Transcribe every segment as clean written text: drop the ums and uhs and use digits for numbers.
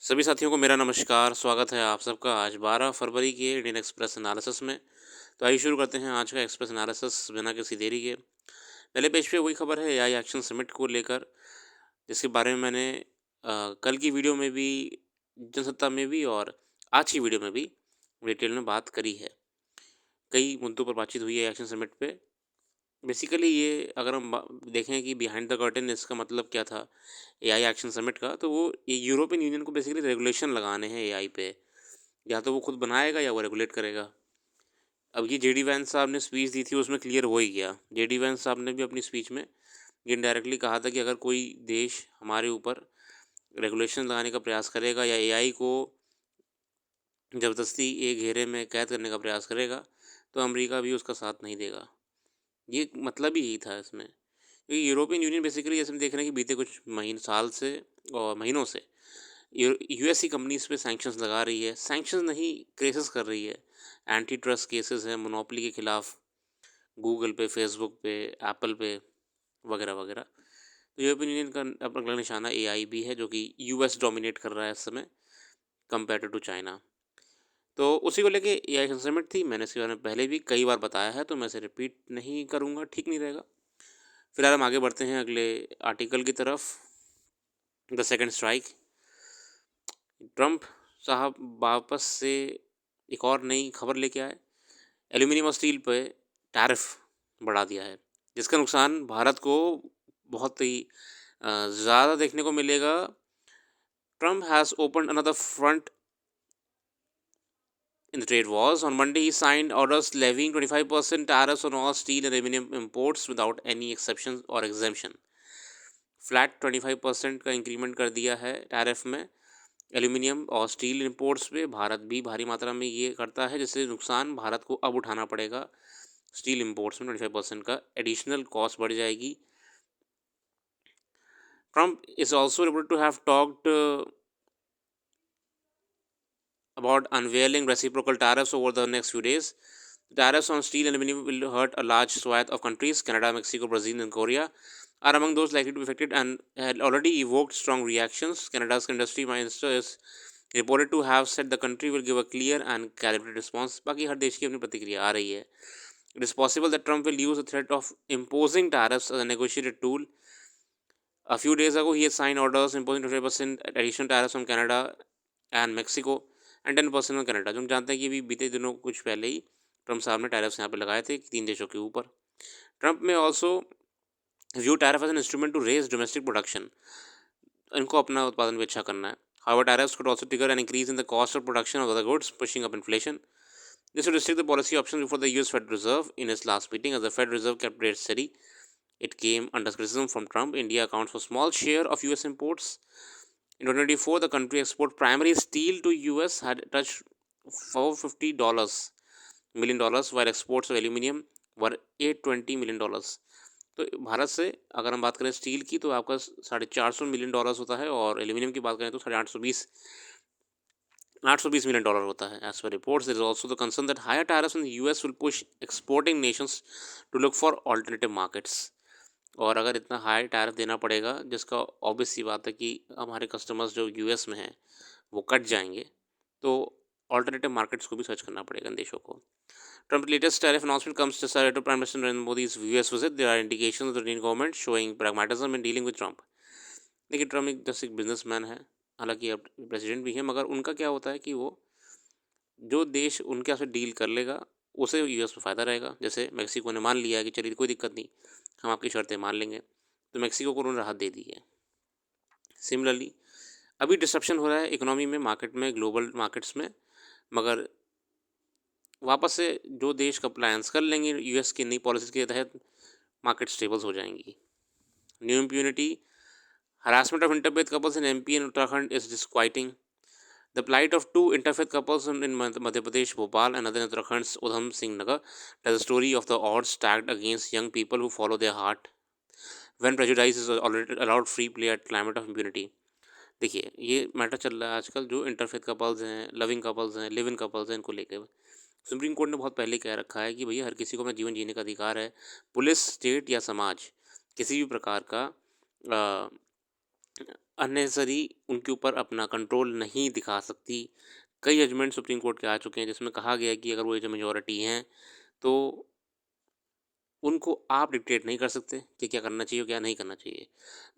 सभी साथियों को मेरा नमस्कार, स्वागत है आप सबका आज 12 फरवरी के इंडियन एक्सप्रेस एनालिसिस में। तो आइए शुरू करते हैं आज का एक्सप्रेस एनालिसिस बिना किसी देरी के। पहले पेज पे वही खबर है एआई एक्शन समिट को लेकर, जिसके बारे में मैंने कल की वीडियो में भी, जनसत्ता में भी और आज की वीडियो में भी डिटेल में बात करी है। कई मुद्दों पर बातचीत हुई है एक्शन समिट पे। बेसिकली ये अगर हम देखें कि बिहाइंड द कर्टेन इसका मतलब क्या था एआई एक्शन समिट का, तो वो ये यूरोपियन यूनियन को बेसिकली रेगुलेशन लगाने हैं एआई पे। या तो वो खुद बनाएगा या वो रेगुलेट करेगा। अब ये जेडी वैंस साहब ने स्पीच दी थी, उसमें क्लियर हो ही गया। जेडी वैंस साहब ने भी अपनी स्पीच में ये इनडायरेक्टली कहा था कि अगर कोई देश हमारे ऊपर रेगुलेशन लगाने का प्रयास करेगा या एआई को ज़बरदस्ती एक घेरे में कैद करने का प्रयास करेगा, तो अमेरिका भी उसका साथ नहीं देगा। ये मतलब ही यही था इसमें। क्योंकि यूरोपियन यूनियन बेसिकली जैसे हम देख रहे हैं कि बीते कुछ साल से और महीनों से यूएस की कंपनीज पे सैंक्शंस लगा रही है। सैंक्शंस नहीं, केसेस कर रही है। एंटी ट्रस्ट केसेस हैं मोनोपोली के खिलाफ, गूगल पे, फेसबुक पे, एप्पल पे, वगैरह वगैरह। तो यूरोपियन यूनियन का अब अगला निशाना एआई भी है, जो कि यूएस डोमिनेट कर रहा है इस समय कंपेयर टू चाइना। तो उसी को लेके एआई समिट थी। मैंने इसके बारे में पहले भी कई बार बताया है, तो मैं इसे रिपीट नहीं करूँगा, ठीक नहीं रहेगा। फिलहाल हम आगे बढ़ते हैं अगले आर्टिकल की तरफ। The second strike. ट्रंप साहब वापस से एक और नई खबर लेके आए। एल्यूमिनियम और स्टील पे टैरिफ बढ़ा दिया है, जिसका नुकसान भारत को बहुत ही ज़्यादा देखने को मिलेगा। Trump has opened another front in the trade wars. On Monday, he signed orders levying 25% tariffs on all steel and aluminum imports without any exceptions or exemption. Flat 25% का इंक्रीमेंट कर दिया है टैरिफ में एल्यूमिनियम और steel imports पे। भारत भी भारी मात्रा में ये करता है, जिससे नुकसान भारत को अब उठाना पड़ेगा। स्टील इंपोर्ट्स में 25% का एडिशनल कॉस्ट बढ़ जाएगी। Trump is also able to have talked about unveiling reciprocal tariffs over the next few days. Tariffs on steel and aluminum will hurt a large swath of countries. Canada, Mexico, Brazil, and Korea are among those likely to be affected and had already evoked strong reactions. Canada's industry minister is reported to have said the country will give a clear and calibrated response. बाकी हर देश की अपनी प्रतिक्रिया आ रही है. It is possible that Trump will use the threat of imposing tariffs as a negotiated tool. A few days ago, he had signed orders imposing 25% additional tariffs on Canada and Mexico and 10% on Canada. जो हम जानते हैं कि अभी बीते दिनों कुछ पहले ही ट्रंप साहब ने टैरिफ्स यहाँ पे लगाए थे 3 देशों के ऊपर। ट्रंप में also view tariff as an instrument to raise domestic production. इनको अपना उत्पादन भी अच्छा करना है। However, tariffs could also trigger an increase in the cost of production of other goods, pushing up inflation. This would restrict the policy options before the US Fed Reserve. In its last meeting, as the Fed Reserve kept rates steady, it came under criticism from Trump. India accounts for a small share of US imports. In 2024, the country export primary steel to US had touched $450 million, while exports of aluminium were $820 million. तो भारत से अगर हम बात करें steel की, तो आपका $450 million होता है, और एल्यूमिनियम की बात करें तो $820 मिलियन होता है. As per reports, there is also the concern that higher tariffs in the US will push exporting nations to look for alternative markets. और अगर इतना हाई टैरिफ देना पड़ेगा, जिसका ऑब्वियस सी बात है कि हमारे कस्टमर्स जो यूएस में हैं वो कट जाएंगे, तो ऑल्टरनेटिव मार्केट्स को भी सर्च करना पड़ेगा इन देशों को. Trump's latest tariff announcement comes just after Prime Minister Narendra Modi's US visit. There are indications of the Indian government showing pragmatism in dealing with Trump. देखिए, ट्रम्प एक बिजनेसमैन है, हालांकि अब प्रेसिडेंट भी है, मगर उनका क्या होता है कि वो जो देश उनके यहाँ से डील कर लेगा उसे यूएस में फ़ायदा रहेगा. जैसे मैक्सिको ने मान लिया है कि चलिए कोई दिक्कत नहीं, हम आपकी शर्तें मान लेंगे, तो मैक्सिको को उन्होंने राहत दे दी है. सिमिलरली अभी डिस्ट्रप्शन हो रहा है इकोनॉमी में, मार्केट में, ग्लोबल मार्केट्स में, मगर वापस से जो देश कंप्लायंस कर लेंगे यूएस की नई पॉलिसीज़ के तहत, मार्केट स्टेबल्स हो जाएंगी. New impunity, harassment of interfaith couples in MP and Uttarakhand is disquieting. The plight of two interfaith couples in Madhya Pradesh, Bhopal, and other in Uttarakhand's Udham Singh Nagar tells the story of the odds stacked against young people who follow their heart when prejudice is already allowed free play at climate of impunity. देखिए, ये matter चल रहा है आजकल, जो interfaith couples हैं, loving couples हैं, live in couples हैं, इनको लेकर सुप्रीम कोर्ट ने बहुत पहले कह रखा है कि भैया हर किसी को अपना जीवन जीने का अधिकार है. पुलिस, स्टेट या समाज किसी भी प्रकार का अननेसेसरी उनके ऊपर अपना कंट्रोल नहीं दिखा सकती। कई जजमेंट सुप्रीम कोर्ट के आ चुके हैं जिसमें कहा गया है कि अगर वो जो मेजॉरिटी हैं तो उनको आप डिक्टेट नहीं कर सकते कि क्या करना चाहिए और क्या नहीं करना चाहिए।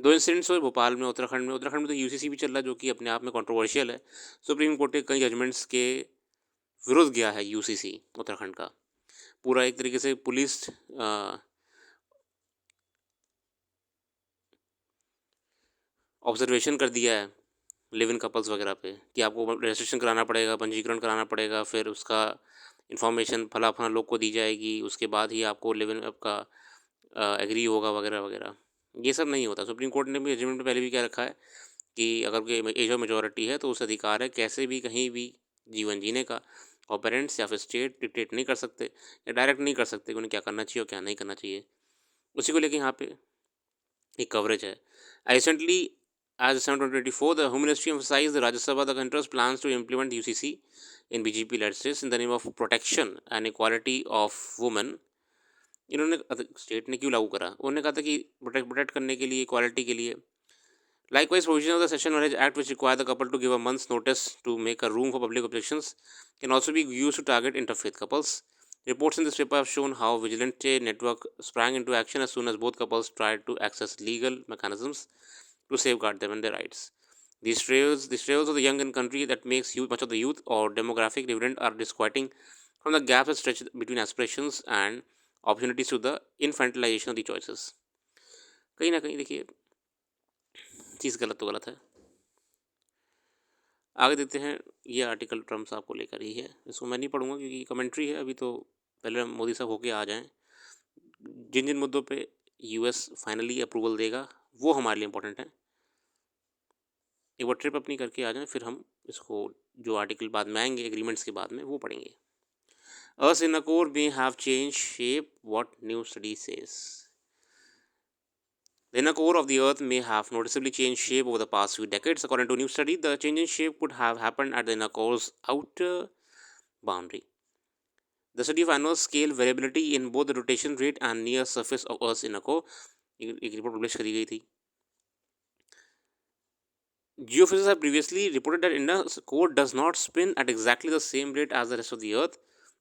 दो इंसिडेंट्स हुए भोपाल में, उत्तराखंड में तो यूसीसी भी चल रहा है जो कि अपने आप में कंट्रोवर्शियल है। सुप्रीम कोर्ट के कई जजमेंट्स के विरुद्ध गया है यूसीसी उत्तराखंड का। पूरा एक तरीके से पुलिस ऑब्जर्वेशन कर दिया है लिव इन कपल्स वगैरह पे कि आपको रजिस्ट्रेशन कराना पड़ेगा, पंजीकरण कराना पड़ेगा, फिर उसका इन्फॉर्मेशन फला फला लोग को दी जाएगी, उसके बाद ही आपको लिव इन आपका एग्री होगा वगैरह वगैरह। ये सब नहीं होता। सुप्रीम कोर्ट ने भी जजमेंट में पहले भी क्या रखा है कि अगर कोई एज ऑफ मेजोरिटी है तो उसे अधिकार है कैसे भी कहीं भी जीवन जीने का, और पेरेंट्स या फिर स्टेट डिक्टेट नहीं कर सकते या डायरेक्ट नहीं कर सकते कि उन्हें क्या करना चाहिए और क्या नहीं करना चाहिए। उसी को लेके यहाँ पे एक कवरेज है। Recently as December 2024, the Home Ministry emphasized the Rajya Sabha the country's plans to implement UCC in BJP-led states in the name of protection and equality of women. इन्होंने स्टेट ने क्यों लागू करा? उन्होंने कहा था कि प्रोटेक्ट करने के लिए, इक्वालिटी के लिए। Likewise, provision of the Session Marriage Act, which require the couple to give a month's notice to make a room for public objections, can also be used to target interfaith couples. Reports in this paper have shown how Vigilante Network sprang into action as soon as both couples tried to access legal mechanisms to safeguard them and their rights. These trails of the young and country that makes much of the youth or demographic dividend are disquieting from the gaps that stretch between aspirations and opportunities to the infantilization of the choices. कहीं ना कहीं देखिए चीज़ गलत तो गलत है। आगे देखते हैं। ये आर्टिकल ट्रम्प साहब को लेकर ही है, इसको मैं नहीं पढ़ूंगा क्योंकि कमेंट्री है। अभी तो पहले मोदी साहब होके आ जाएं। जिन जिन मुद्दों पे यूएस फाइनली अप्रूवल देगा वो हमारे लिए इंपॉर्टेंट है। एक बार ट्रिप अपनी करके आ जाएं, फिर हम इसको जो आर्टिकल बाद में आएंगे एग्रीमेंट्स के बाद में वो पढ़ेंगे। Earth's inner core may have changed shape, what new study says. The inner core of the Earth may have noticeably changed shape over the past few decades. According to a new study, the change in shape could have happened at the inner core's outer boundary. The study of annual scale variability in both the rotation rate and near surface of Earth's inner core, एक report publish करी गई थी। Geophysicists have previously reported that inner core does not spin at exactly the same rate as the rest of the Earth.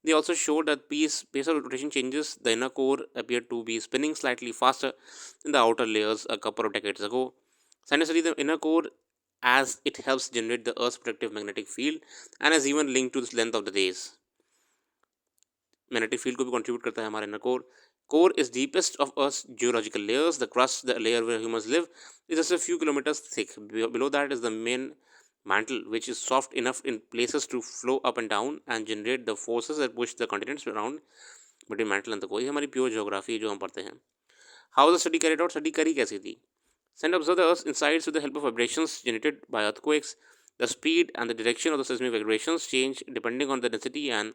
They also showed that pace of rotation changes. The inner core appeared to be spinning slightly faster than the outer layers a couple of decades ago. Scientists study the inner core as it helps generate the Earth's protective magnetic field and is even linked to the length of the days. Magnetic field को भी contribute करता है हमारा inner core. Core is deepest of Earth's geological layers. The crust, the layer where humans live, is just a few kilometers thick. Below that is the main mantle, which is soft enough in places to flow up and down and generate the forces that push the continents around between mantle and the core. ये हमारी pure geography जो हम पढ़ते हैं. How the study carried out? Study करी कैसी थी? Send observe the Earth's insides with the help of vibrations generated by earthquakes. The speed and the direction of the seismic vibrations change depending on the density and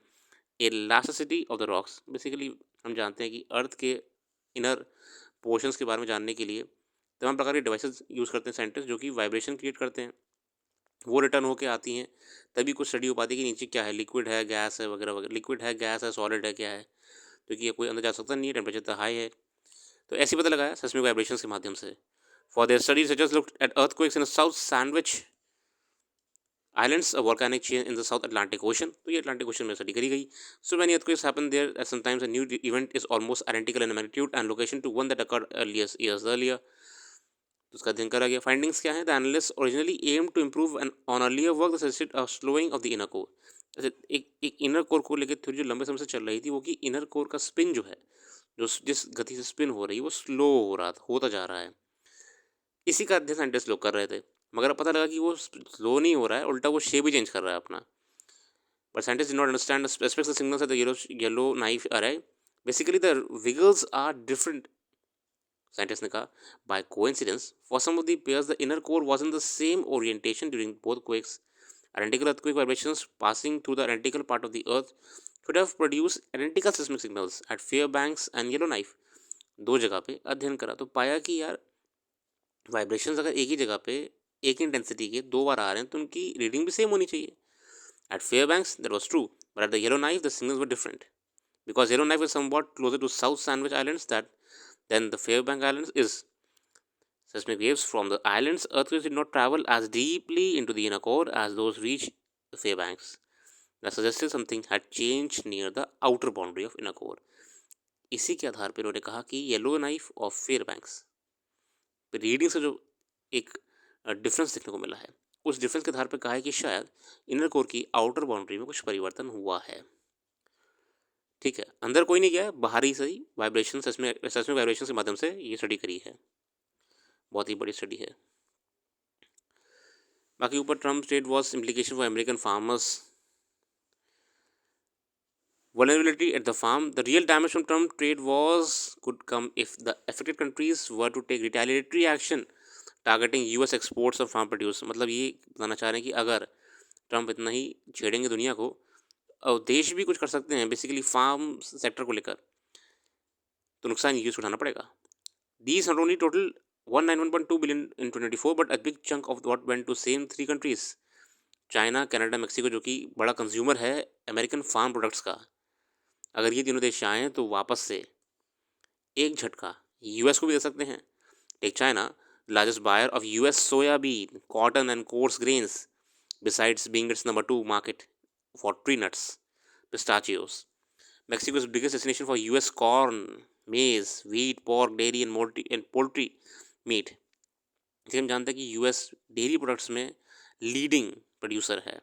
elasticity of the rocks. Basically हम जानते हैं कि अर्थ के inner portions के बारे में जानने के लिए तमाम प्रकार के डिवाइसेस यूज़ करते हैं साइंटिस्ट, जो कि वाइब्रेशन क्रिएट करते हैं। वो रिटर्न होके आती हैं, तभी कुछ स्टडी हो पाती है कि नीचे क्या है, लिक्विड है, गैस है वगैरह वगैरह। लिक्विड है, गैस है, सॉलिड है, क्या है, क्योंकि ये कोई अंदर जा सकता नहीं है, टेम्परेचर तो हाई है। तो ऐसे पता लगाया सेस्मिक वाइब्रेशन के माध्यम से। For their studies suggest looked at earthquakes in south sandwich Islands, a volcanic chain in the South Atlantic Ocean. तो ये अटलांटिक ओशन में स्टडी करी गई। So many earthquakes happen there that sometimes a new event is almost identical in magnitude and location to one that occurred years earlier. तो उसका अध्ययन करा गया। फाइंडिंग्स क्या है? The analysts originally aimed to improve on earlier work that suggested a slowing of the inner core. एक inner core को लेकर थोड़ी जो लंबे समय से चल रही थी वो कि इनर कोर का स्पिन जो है, जो जिस गति से स्पिन हो रही है वो स्लो हो रहा था, होता जा रहा है। इसी का अध्ययन साइंटिस्ट लोग कर रहे थे, मगर पता लगा कि वो स्लो नहीं हो रहा है, उल्टा वो शेप ही चेंज कर रहा है अपना। But scientists did not understand the specifics of the signals that the yellow knife array. Basically, the wiggles are different. Scientists ने कहा, by coincidence, for some of the pairs, the inner core was in the same orientation during both quakes. Identical earthquake vibrations passing through the identical part of the Earth should have produced identical seismic signals at Fairbanks and Yellowknife. दो जगह पे अध्ययन करा तो पाया कि यार vibrations अगर एक ही जगह पे एक इंटेंसिटी के दो बार आ रहे हैं तो उनकी रीडिंग भी सेम होनी चाहिए। At Fairbanks, that was true, but at the Yellowknife, the signals were different. Because Yellowknife is somewhat closer to South Sandwich Islands than the Fairbanks Islands is. Seismic waves from the island's earthquakes did not travel as deeply into the inner core as those reached the Fairbanks. That suggested something had changed near the outer boundary of inner core. इसी के आधार पर उन्होंने कहा कि yellow knife of Fairbanks reading से जो एक difference देखने को मिला है, उस डिफरेंस के आधार पर कहा है कि शायद इनर कोर की आउटर बाउंड्री में कुछ परिवर्तन हुआ है। ठीक है, अंदर कोई नहीं गया है, बाहरी से ही वाइब्रेशन सेस्मिक वाइब्रेशन के माध्यम से ये स्टडी करी है, बहुत ही बड़ी स्टडी है। बाकी ऊपर Trump trade was implication for American farmers, vulnerability at the farm. The real damage from Trump trade wars could come if the affected countries were to take retaliatory action targeting US exports of farm produce. मतलब ये बताना चाह रहे हैं कि अगर Trump इतना ही छेड़ेंगे दुनिया को और देश भी कुछ कर सकते हैं बेसिकली फार्म सेक्टर को लेकर, तो नुकसान यूज उठाना पड़ेगा। These not only total 191.2 billion in 2024 but a big chunk of what went to same three countries, China, Canada, Mexico, जो कि बड़ा कंज्यूमर है अमेरिकन फार्म प्रोडक्ट्स का। अगर ये तीनों देश आएँ तो वापस से एक झटका यूएस को भी दे सकते हैं। Take China, largest buyer of US soybean, cotton and coarse grains, besides being its number 2 market for tree nuts, pistachios. Mexico's biggest destination for US corn, maize, wheat, pork, dairy and poultry meat. इसे हम जानते हैं कि US dairy products में leading producer है।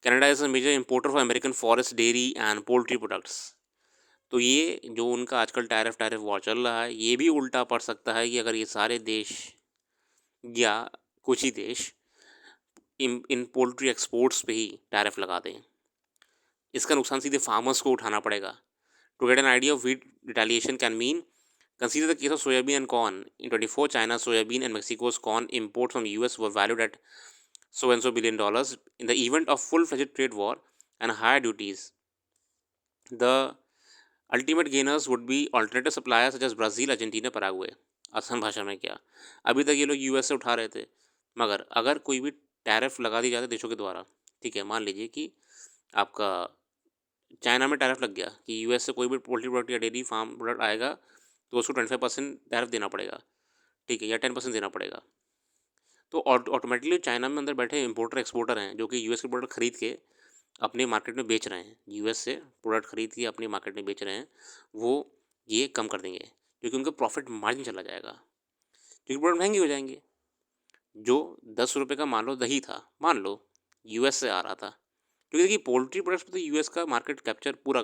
Canada is a major importer for American forest, dairy and poultry products. तो ये जो उनका आजकल टैरिफ वॉर चल रहा है, ये भी उल्टा पड़ सकता है कि अगर ये सारे देश या कुछ ही देश इन पोल्ट्री एक्सपोर्ट्स पे ही टैरिफ लगा दें, इसका नुकसान सीधे फार्मर्स को उठाना पड़ेगा। To get an idea of wheat retaliation can mean, consider the case of soybean and corn. In 24, China's soybean and Mexico's corn imports from US were valued at so and so $billion. In the event of full-fledged trade war and higher duties, the ultimate gainers would be alternative suppliers such as Brazil, Argentina, Paraguay. आसान भाषा में क्या, अभी तक ये लोग US से उठा रहे थे, मगर अगर कोई भी टैरिफ लगा दी जाती देशों के द्वारा, ठीक है, मान लीजिए कि आपका चाइना में टैरिफ लग गया कि यूएस से कोई भी पोल्ट्री प्रोडक्ट या डेयरी फार्म प्रोडक्ट आएगा तो उसको 25% टैरिफ देना पड़ेगा, ठीक है, या 10% देना पड़ेगा। तो ऑटोमेटिकली चाइना में अंदर बैठे इंपोर्टर एक्सपोर्टर हैं जो कि यूएस के प्रोडक्ट खरीद के अपने मार्केट में बेच रहे हैं, यूएस से प्रोडक्ट खरीद के अपने मार्केट में बेच रहे हैं, वो ये कम कर देंगे क्योंकि उनका प्रॉफिट मार्जिन चला जाएगा, क्योंकि प्रोडक्ट महंगे हो जाएंगे। जो 10 रुपये का मान लो दही था, मान लो यूएस से आ रहा था, क्योंकि देखिए पोल्ट्री प्रोडक्ट्स में तो यूएस का मार्केट कैप्चर पूरा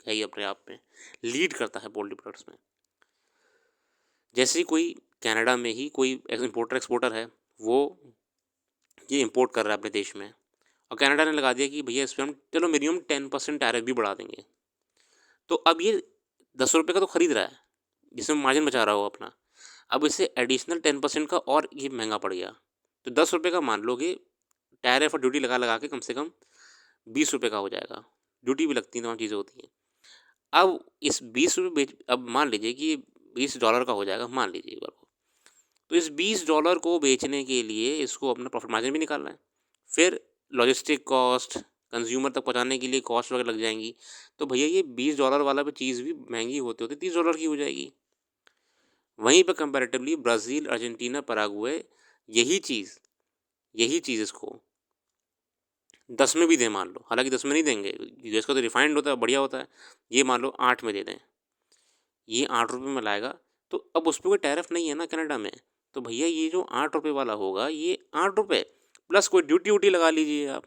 है ही, अपने आप में लीड करता है पोल्ट्री प्रोडक्ट्स में। जैसे ही कोई कनाडा में ही कोई इंपोर्टर एक्सपोर्टर है, वो ये इंपोर्ट कर रहा है अपने देश में, और कनाडा ने लगा दिया कि भैया इस पर हम चलो मिनिमम 10% टैरिफ भी बढ़ा देंगे, तो अब ये 10 रुपये का तो खरीद रहा है जिसमें मार्जिन बचा रहा हो अपना, अब इसे एडिशनल 10% का और ये महंगा पड़ गया, तो 10 रुपये का मान लो कि टैरिफ और ड्यूटी लगा के कम से कम 20 रुपये का हो जाएगा, ड्यूटी भी लगती है, तमाम चीज़ें होती हैं। अब इस 20 रुपये अब मान लीजिए कि $20 का हो जाएगा, मान लीजिए एक बार को, तो इस $20 को बेचने के लिए इसको अपना प्रॉफिट मार्जिन भी निकालना है, फिर लॉजिस्टिक कॉस्ट, कंज्यूमर तक पहुंचाने के लिए कॉस्ट वगैरह लग जाएंगी, तो भैया ये $20 वाला भी चीज़ भी महंगी होते होते $30 की हो जाएगी। वहीं पर कंपैरेटिवली ब्राज़ील, अर्जेंटीना, पैराग्वे यही चीज़ इसको 10 में भी दें, मान लो, हालांकि 10 में नहीं देंगे, यूएस का तो रिफाइंड होता है, बढ़िया होता है, ये मान लो 8 में दे दें, ये 8 रुपये में लाएगा, तो अब उस पर कोई टैरिफ नहीं है ना कनाडा में, तो भैया ये जो 8 रुपये वाला होगा, ये 8 रुपये प्लस कोई ड्यूटी वूटी लगा लीजिए, आप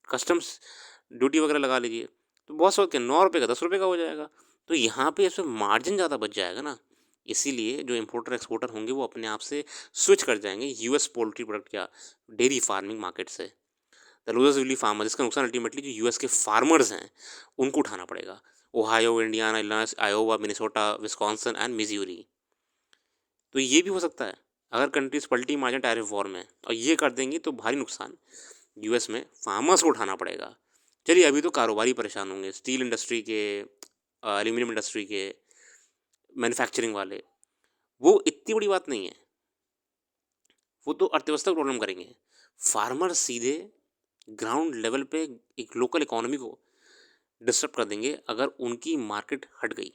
कस्टम्स ड्यूटी वगैरह लगा लीजिए, तो बहुत सोच के 9 रुपये का 10 रुपये का हो जाएगा, तो यहाँ पे इसमें मार्जिन ज़्यादा बच जाएगा ना, इसीलिए जो इंपोर्टर एक्सपोर्टर होंगे वो अपने आप से स्विच कर जाएंगे यूएस पोल्ट्री प्रोडक्ट या डेयरी फार्मिंग मार्केट से। The losers will be farmers, इसका नुकसान अल्टीमेटली जो यूएस के फार्मर्स हैं उनको उठाना पड़ेगा, Ohio, Indiana, Illinois, Iowa, Minnesota, Wisconsin and Missouri. तो ये भी हो सकता है अगर कंट्रीज पलटी मार जाए टैरिफ वॉर में और ये कर देंगी तो भारी नुकसान यूएस में फार्मर्स को उठाना पड़ेगा। चलिए, अभी तो कारोबारी परेशान होंगे, स्टील इंडस्ट्री के, एल्यूमिनियम इंडस्ट्री के, मैन्युफैक्चरिंग वाले, वो इतनी बड़ी बात नहीं है, वो तो अर्थव्यवस्था को प्रॉब्लम करेंगे। फार्मर सीधे ग्राउंड लेवल पे एक लोकल इकोनॉमी को डिस्टर्ब कर देंगे अगर उनकी मार्केट हट गई।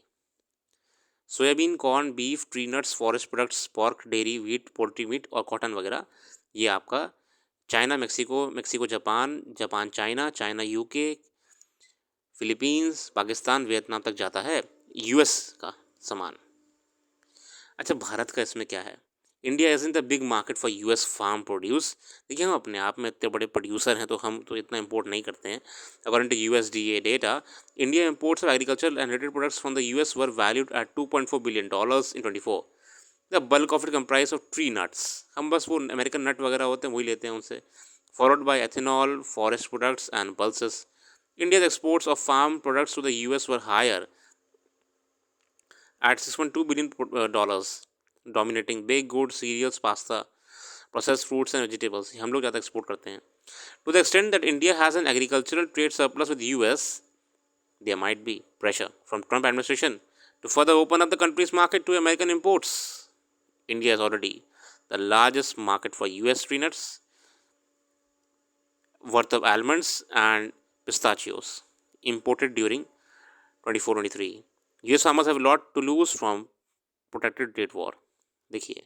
Soybean, corn, beef, tree nuts, forest products, pork, dairy, wheat, poultry meet और कॉटन वगैरह, ये आपका China, Mexico, Mexico Japan, Japan China, China UK, Philippines, Pakistan, Vietnam तक जाता है यूएस का सामान। अच्छा, भारत का इसमें क्या है? India is in the big market for US farm produce. देखिए, हम अपने आप में इतने बड़े प्रोड्यूसर हैं तो हम तो इतना इंपोर्ट नहीं करते हैं। According to USDA data, India imports of agriculture and related products from the US were valued at $2.4 billion in 24। The bulk of it comprise of tree nuts. हम बस वो अमेरिकन नट वगैरह होते हैं वही लेते हैं उनसे। Followed by ethanol, forest products and pulses. India's exports of farm products to the US were higher at $6.2 billion, dominating baked goods, cereals, pasta, processed fruits and vegetables. हम लोग ज़्यादा एक्सपोर्ट करते हैं. To the extent that India has an agricultural trade surplus with US, there might be pressure from Trump administration to further open up the country's market to American imports. India is already the largest market for US tree nuts, worth of almonds and pistachios imported during 24-23. US farmers have a lot to lose from protected trade war. देखिए,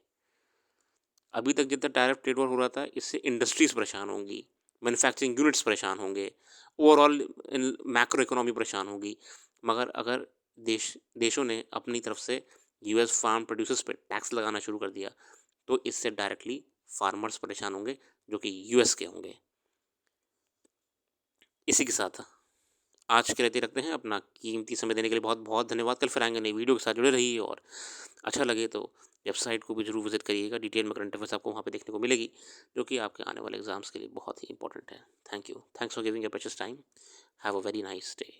अभी तक जितना tariff trade war हो रहा था इससे industries परेशान होंगी, मैन्युफैक्चरिंग यूनिट्स परेशान होंगे, ओवरऑल मैक्रो इकोनॉमी परेशान होगी। मगर अगर देशों ने अपनी तरफ से यूएस फार्म प्रोड्यूसर्स पे टैक्स लगाना शुरू कर दिया तो इससे डायरेक्टली फार्मर्स परेशान होंगे जो कि यूएस के होंगे। इसी के साथ आज के रहते रखते हैं। अपना कीमती समय देने के लिए बहुत बहुत धन्यवाद। कल फिर आएंगे नई वीडियो के साथ, जुड़े रहिए और अच्छा लगे तो वेबसाइट को भी जरूर विजिट करिएगा। डिटेल में करंट अफेयर्स आपको वहाँ पे देखने को मिलेगी जो कि आपके आने वाले एग्जाम्स के लिए बहुत ही इंपॉर्टेंट है। Thank you, thanks for giving your precious time. Have a very nice day.